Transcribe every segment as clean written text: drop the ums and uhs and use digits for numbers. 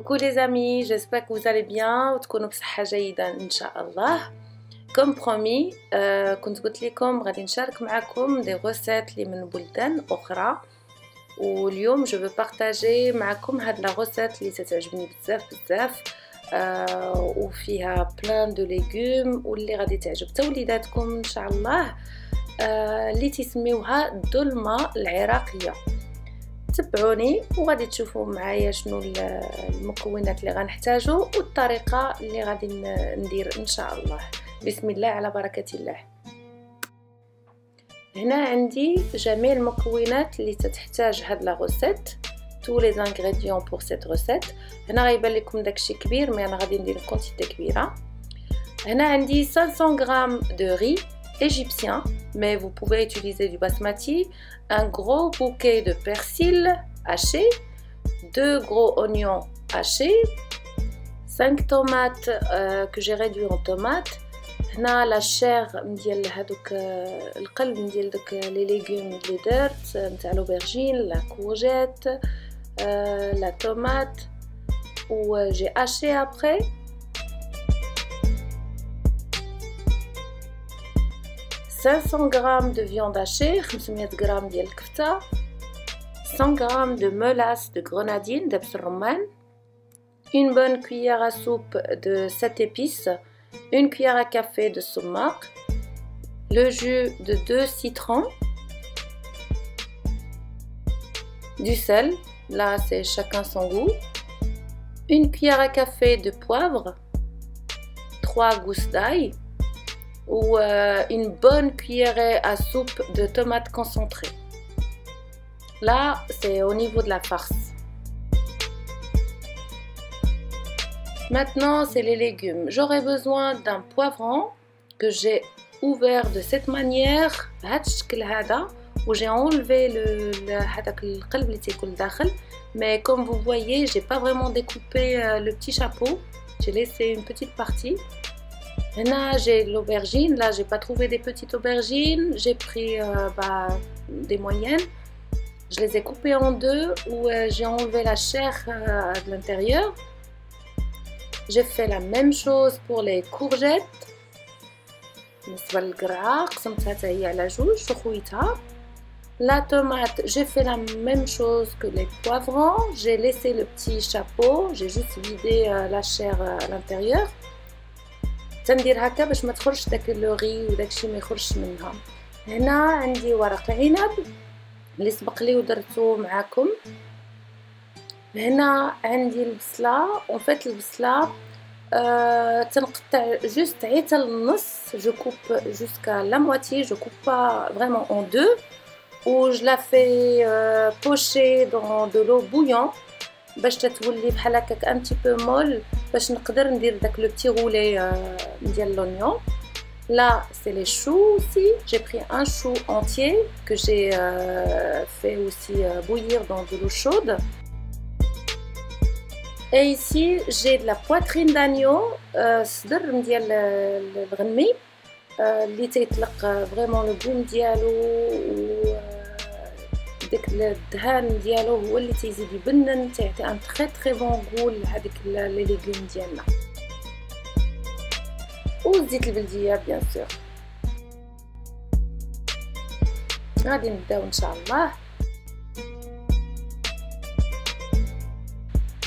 Coucou les amis, j'espère que vous allez bien وتكونوا بصحة جيدة إن شاء الله. Comme promis, كنت قلت لكم غادي نشارك معكم des recettes اللي من بلدان أخرى. واليوم je veux partager معكم هاد la recette اللي تعجبني بزاف وفيها plein de légumes واللي غادي تعجب حتى وليداتكم إن شاء الله. اللي تسميوها الدولمة العراقية. تبعوني وغادي تشوفوا معايا شنو المكونات اللي غنحتاجو والطريقه اللي غادي ندير ان شاء الله. بسم الله على بركه الله. هنا عندي جميع المكونات اللي تحتاج هاد لا روسيت، tous les ingrédients pour cette recette. هنا غيبان لكم داكشي كبير مي انا غادي ندير كونتيتي كبيره. هنا عندي 500 g de riz égyptien, mais vous pouvez utiliser du basmati, un gros bouquet de persil haché, 2 gros oignons hachés, 5 tomates que j'ai réduit en tomates. هنا la chair ديال هذوك القلب ديال دوك لي ليغوم اللي درت نتاع l'aubergine, la courgette, la tomate ou j'ai haché après. 500 g de viande hachée, 500 g ديال الكفتة, 100 g de mélasse de grenadine, دبس الرمان, une bonne cuillère à soupe de 7 épices, une cuillère à café de sumac, le jus de 2 citrons, du sel, là c'est chacun son goût, une cuillère à café de poivre, 3 gousses d'ail, ou une bonne cuillerée à soupe de tomates concentrées. Là, c'est au niveau de la farce. Maintenant, c'est les légumes. J'aurai besoin d'un poivron que j'ai ouvert de cette manière, où j'ai enlevé le dakhel. Mais comme vous voyez, j'ai pas vraiment découpé le petit chapeau. J'ai laissé une petite partie. Là j'ai l'aubergine, là j'ai pas trouvé des petites aubergines, j'ai pris des moyennes, je les ai coupées en deux où j'ai enlevé la chair de l'intérieur. J'ai fait la même chose pour les courgettes. La tomate, j'ai fait la même chose que les poivrons, j'ai laissé le petit chapeau, j'ai juste vidé la chair à l'intérieur. تندير هكا باش ما تخرجش داك اللوغي وداكشي ما يخرجش منها. هنا عندي ورق عنب اللي سبق لي ودرتو معاكم. هنا عندي البصله، وفات البصله تنقطع جوست حتى النص، جو كوب jusqu'à la moitié, je coupe pas vraiment en deux ou je la fais pocher dans de l'eau bouillante باش تتولي بحال هكاك un petit peu molle باش نقدر ندير داك لو بتي غولي ديال l'oignon. Là c'est les choux aussi, j'ai pris un chou entier que j'ai fait aussi bouillir dans de l'eau chaude. Et ici j'ai de la poitrine d'agneau, صدر ديال الغنمي اللي تيطلق فريمون لو بوم ديالو داك الدهان ديالو هو اللي تيزيد يبنن، تيعطي ان تري بون غو لهذيك لي ليغوم ديالنا. والزيت البلديه بيان سور. غادي نبداو ان شاء الله.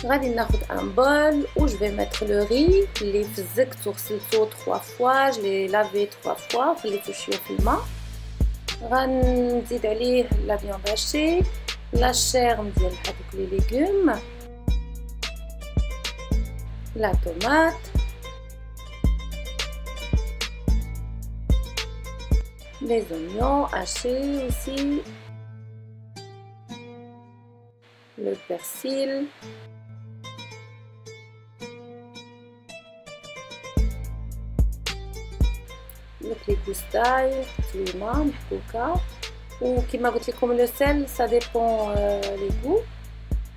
غادي ناخذ ان بول و جو في ميتر لو ري اللي فزقت وغسلته 3 فوا، جو لي لافي 3 فوا وخليته شويه في الماء. غنزيد عليه لا فياند هاشي، لا شير ديال هذوك لي ليغوم، لا طوماط، les oignons hachés aussi, le persil, les gousses d'ail طويلة محكوكة. وكما قلت لكم le sel ça dépend les goûts,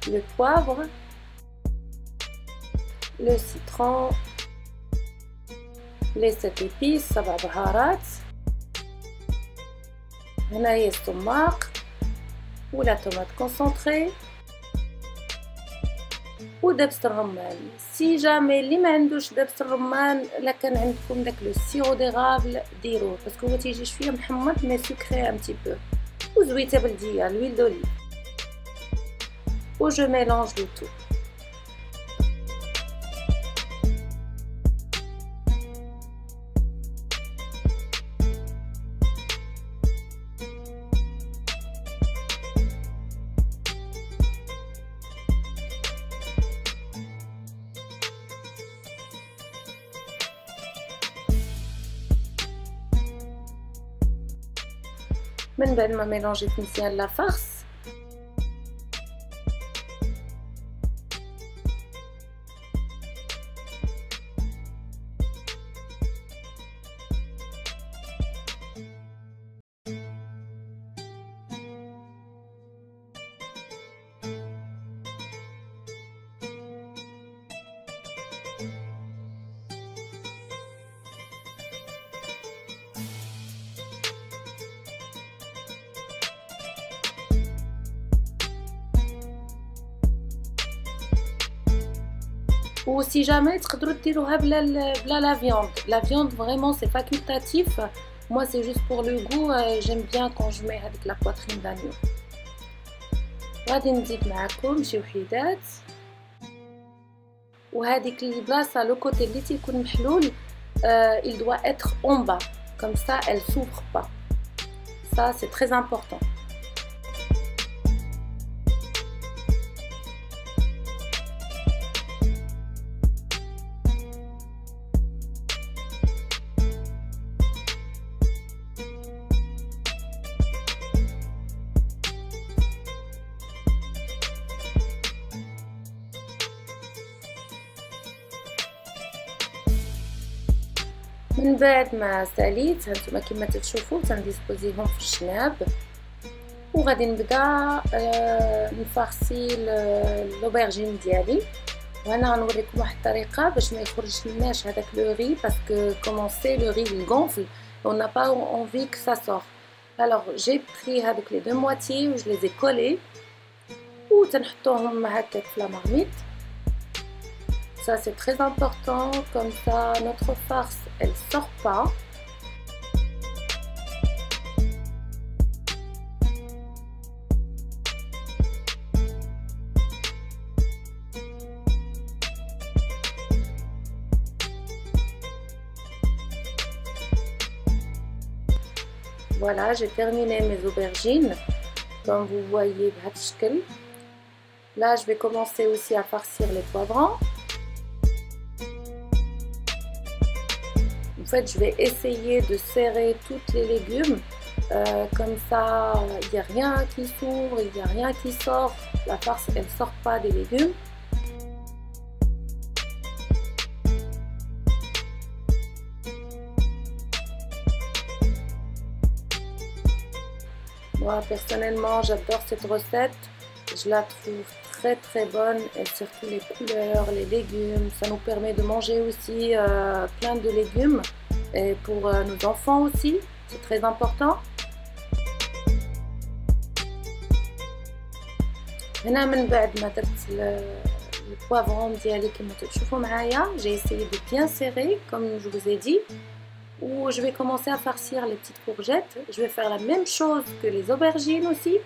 le poivre, le citron, les 7 épices 7 بهارات. هنايا السماق ولا tomate concentrée, ودبس الرمان. سي جامي اللي ما عندوش دبس الرمان لا كان عندكم داك لو سيرو ديغافل ديروه باسكو هو تيجي شويه محمض مي سكري ان بتي بو وزويته بلديه لويل دوليف و جو ميلونج لو تو. من بعد ما ميلونجيت مزيان لا فارس ou si jamais تقدروا ديروها بلا la viande. La viande vraiment c'est facultatif. Moi c'est juste pour le goût. J'aime bien quand je mets avec la poitrine d'agneau. غادي نزيد معكم شي وحيدات وهذيك البلاصه لو كوتي اللي تيكون محلول il doit être en bas comme ça elle s'ouvre pas. Ça c'est très important. من بعد ما ساليت هانتوما كما تشوفوا تنديسبوزيهم في الجناب وغادي نبدا نفارسي لوبرجين ديالي. وانا غنوريكم واحد الطريقه باش ما يخرج لناش هذاك لو ري باسكو كومون سي لو ري غونفل on n'a pas envie que ça sorte. Alors j'ai pris هذوك لي دو موتيي و je les ai collés وتنحطوهم هكاك في لا مارميت. Ça c'est très important, comme ça notre farce elle sort pas. Voilà, j'ai terminé mes aubergines, comme vous voyez بهذا الشكل. Là je vais commencer aussi à farcir les poivrons. En fait, je vais essayer de serrer tous les légumes, comme ça, il n'y a rien qui s'ouvre, il n'y a rien qui sort. La farce, elle ne sort pas des légumes. Moi, personnellement, j'adore cette recette. Je la trouve très bonne et surtout les couleurs, les légumes. Ça nous permet de manger aussi plein de légumes. Et pour nos enfants aussi, c'est très important. هنا من بعد ما درت البوافرون ديالي كما تشوفوا معايا, j'ai essayé de bien serrer comme je vous ai dit. Ou je vais commencer à farcir les petites courgettes. Je vais faire la même chose que les aubergines aussi.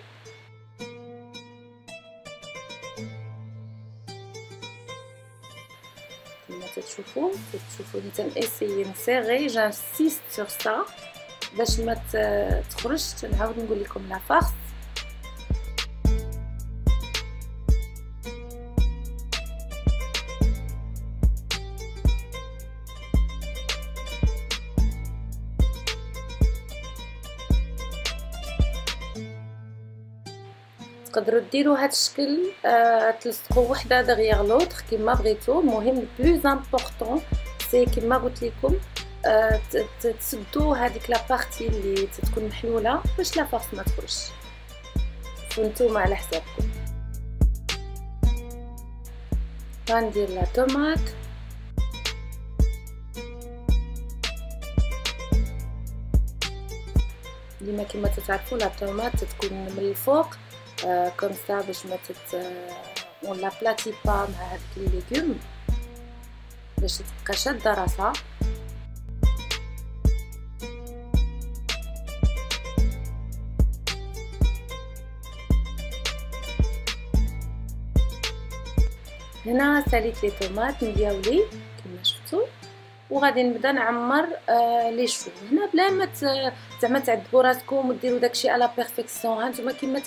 تشوفوا essayer de serrer, j'insiste sur ça باش ما تخرجش. نعاود نقول لكم لا فارس تقدروا ديروا هذا الشكل تلصقوا وحده دغيغ لوطخ كما بغيتو. المهم بلوز امبورطون سي كما قلت لكم تسدوا هذيك لا بارتي اللي تكون محلوله باش لا فارس ما تخرجش. فانتوما على حسابكم. غندير لا طوماط ديما كما تعرفوا لا طوماط تكون من الفوق كوم سا باش on la platit pas مع هذوك لي ليغوم باش تبقى شاده راسها. هنا ساليت لي طوماط ديالي كما شفتوا وغادي نبدا نعمر لي شو. هنا بلا ما زعما تعذبوا راسكم وديروا داكشي على بيرفيكسيون. ها نتوما كما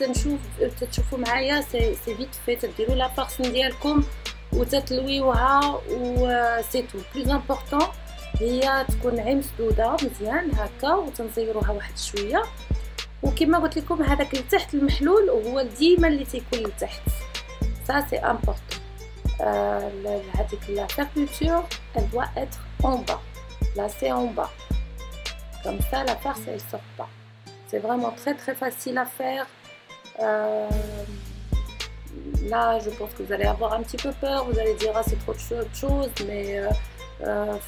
تشوفوا معايا سي فيت في تديروا لا فارس ديالكم وتتلويوها و سي تو. بلوز امبورطون هي تكون عين مسدوده مزيان هكا وتنزيروها واحد شويه. وكما قلت لكم هذاك اللي تحت المحلول وهو ديما اللي تيكون لتحت. ça c'est important. هذيك la fermeture elle doit être en bas. Là c'est en bas. Comme ça la farce elle sort pas. C'est vraiment très facile à faire. Là je pense que vous allez avoir un petit peu peur, vous allez dire ah c'est trop de choses, mais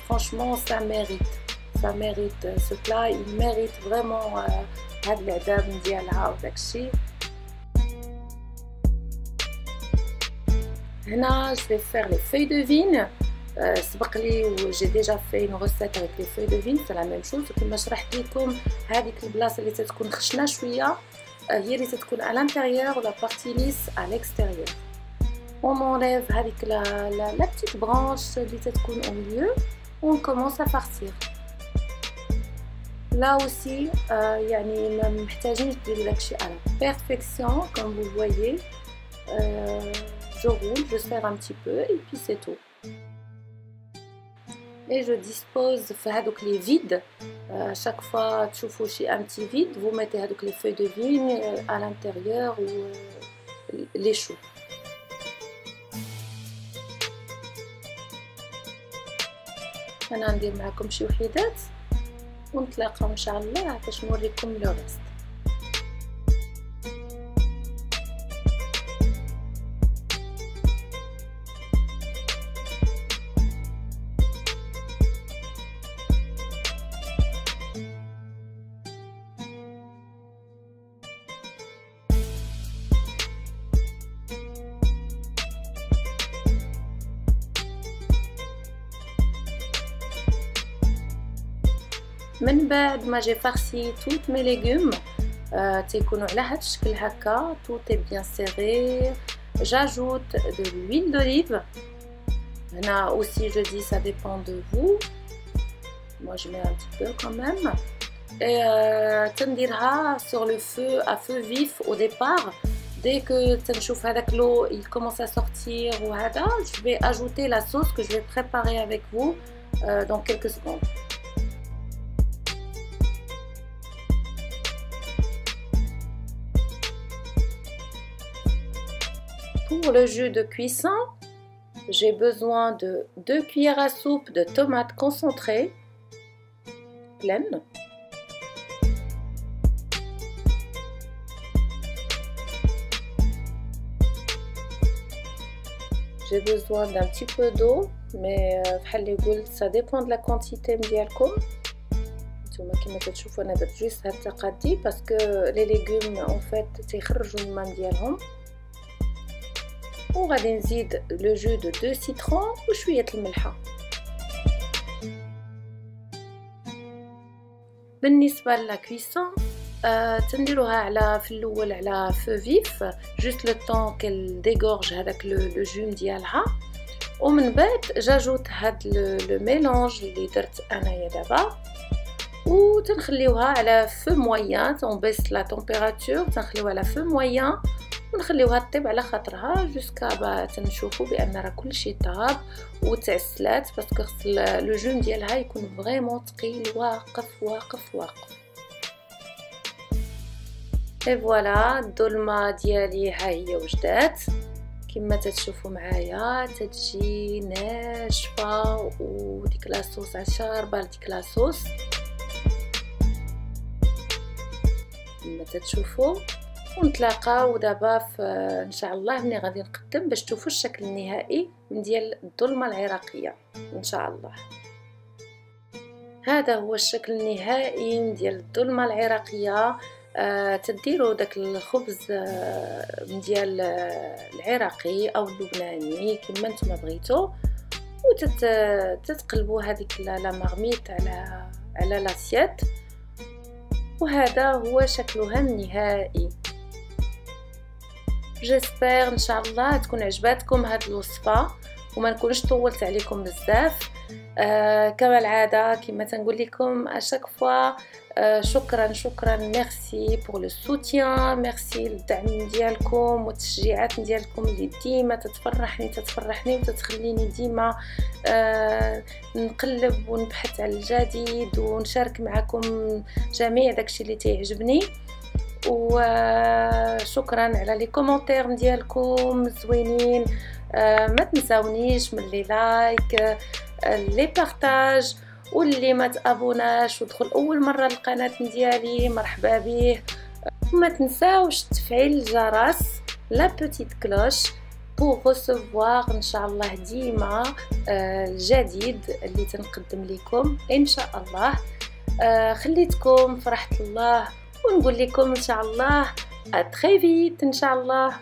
franchement ça mérite ce plat, il mérite vraiment هاد العذاب ديالها وداكشي. هنا je vais faire les feuilles de vigne. سبق لي و j'ai déjà fait une recette avec les feuilles de vigne, c'est la même chose. كما شرحت لكم هذيك البلاصه اللي تتكون خشنه شويه هي اللي تتكون à l'intérieur ou la partie lisse à l'extérieur. On enlève هذيك la petite branche اللي تتكون au milieu. On commence à farcir. Là aussi يعني ما محتاجين ديروا داكشي على perfection comme vous voyez. Je roule, je serre un petit peu et puis c'est tout. Et je dispose هذوك les vides. Chaque fois تشوفوا شي un petit vide, vous mettez هذوك les feuilles de vigne à l'intérieur ou les choux. انا ندير معكم شي وحيدات ونتلاقاو ان شاء الله باش نوريكم لو ريست. من بعد ما جي فارسي توت مي ليغوم تيكونوا على هذا الشكل هكا tout est bien serré. J'ajoute de l'huile d'olive. هنا aussi je dis ça dépend de vous. Moi je mets un petit peu quand même. Et تنديرها sur le feu à feu vif au départ. Dès que تنشوف هذاك l'eau il commence à sortir ou هذا je vais ajouter la sauce que je vais préparer avec vous dans quelques secondes. Pour le jus de cuisson, j'ai besoin de 2 cuillères à soupe de tomates concentrées pleines. J'ai besoin d'un petit peu d'eau, mais ça dépend de la quantité ديالكم. نتوما كما كتشوفوا انا درت جوست هاد التقادي باسكو لي ليغوم اون فيت تيخرجوا الماء ديالهم. وغادي نزيد لو جو دو 2 سيترون وشويه الملحه. بالنسبه لا كويسون تنديروها على في الاول على فو فيف جوست لو طون كيل ديغورج هذاك لو جو ديالها. ومن بعد جاجوت هاد لو ميلونج اللي درت انايا دابا وتنخليوها على فو مويان. تنبيس لا تمبيراتور تنخليوها على فو مويان ونخليوها طيب على خاطرها جوسكا با تنشوفوا بان راه كلشي طاب وتعسلات باسكو خص لو جون ديالها يكون فريمون ثقيل واقف واقف واقف. اي فوالا الدولمه ديالي ها هي وجدات كما تتشوفوا معايا تتجي ناشفه وديك لاصوص شاربه ديك لاصوص كما تتشوفوا. ونتلاقاو دابا ان شاء الله ملي غادي نقدم باش تشوفوا الشكل النهائي ديال الدولمه العراقيه ان شاء الله. هذا هو الشكل النهائي ديال الدولمه العراقيه. تديروا داك الخبز ديال العراقي او اللبناني كما نتوما بغيتو، وتتقلبوا هذيك لا مارميت على لاسيت، وهذا هو شكلها النهائي. جيسبر ان شاء الله تكون عجباتكم هذه الوصفه وما نكونش طولت عليكم بزاف. كما العاده كما تنقول لكم اشاك فوا، شكرا ميرسي بور لو سوتيان، ميرسي للدعم ديالكم والتشجيعات ديالكم اللي ديما تتفرحني وتتخليني ديما نقلب ونبحث على الجديد ونشارك معكم جميع داكشي اللي تيعجبني. وشكرا على لي كومونتير ديالكم زوينين. ما تنساونيش من لي لايك، لي بارطاج، واللي ما تابوناش ودخل اول مره القناه ديالي مرحبا به. وما تنساوش تفعيل الجرس لا بوتيت كلوش بور ريسيفوار ان شاء الله ديما الجديد اللي تنقدم لكم ان شاء الله. خليتكم فرحة الله ونقول لكم ان شاء الله اتري فيت ان شاء الله.